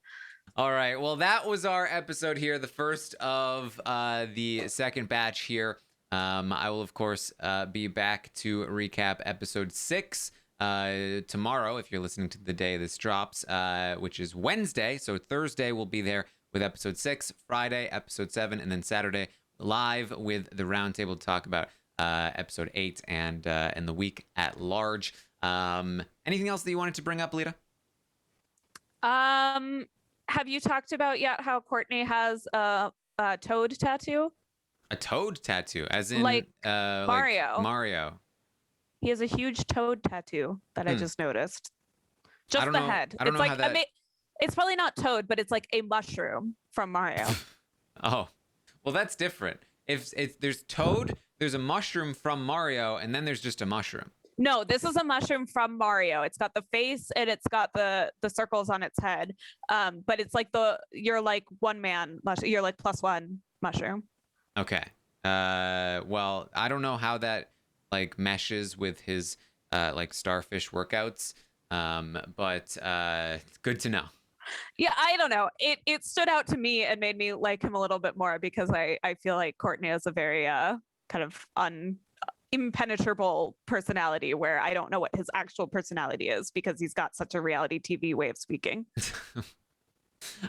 All right. Well, that was our episode here, the first of the second batch here. I will, of course, be back to recap episode 6 tomorrow, if you're listening to the day this drops, which is Wednesday. So Thursday we'll be there with episode 6, Friday episode 7, and then Saturday live with the roundtable to talk about episode 8 and the week at large. Anything else that you wanted to bring up, Lita? Have you talked about yet how Courtney has a toad tattoo? A toad tattoo, as in Mario. Like Mario. He has a huge toad tattoo that I just noticed. Just the head. I don't know how that... it's probably not toad, but it's like a mushroom from Mario. Oh, well, that's different. If there's toad, there's a mushroom from Mario, and then there's just a mushroom. No, this is a mushroom from Mario. It's got the face and it's got the circles on its head. But it's like you're like one man mushroom. You're like +1 mushroom. Okay. Well, I don't know how that like meshes with his like starfish workouts. But good to know. Yeah, I don't know. It stood out to me and made me like him a little bit more because I feel like Courtney has a very kind of impenetrable personality where I don't know what his actual personality is because he's got such a reality TV way of speaking.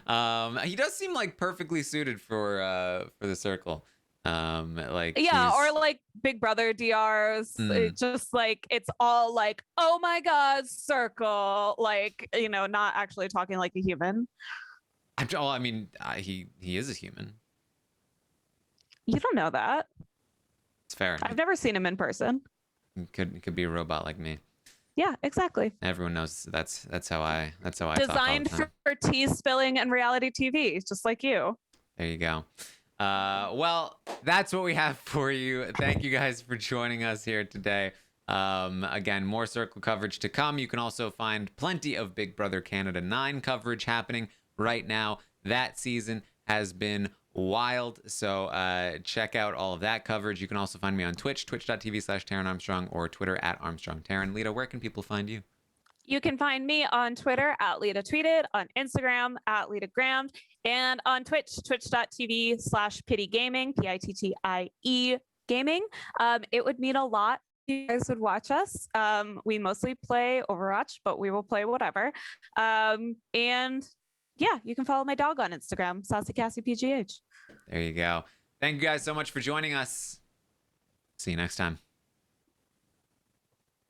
He does seem like perfectly suited for the circle. Like or like Big Brother DRs. It's just like it's all like, oh my God, circle, like, you know, not actually talking like a human. I mean, he is a human. You don't know that. It's fair. I've never seen him in person. He could be a robot like me. Yeah, exactly. Everyone knows that's how I designed for tea spilling and reality TV, just like you. There you go. Well, that's what we have for you. Thank you guys for joining us here today. Again, more circle coverage to come. You can also find plenty of Big Brother Canada 9 coverage happening right now. That season has been wild. So check out all of that coverage. You can also find me on Twitch, twitch.tv/Taran Armstrong, or Twitter @ArmstrongTaran. Lita, where can people find you? You can find me on Twitter @Lita Tweeted, on Instagram @Lita Grammed, and on Twitch, twitch.tv/Pitty Gaming, PITTIE Gaming. It would mean a lot if you guys would watch us. We mostly play Overwatch, but we will play whatever. And yeah, you can follow my dog on Instagram, SassyCassiePGH. There you go. Thank you guys so much for joining us. See you next time.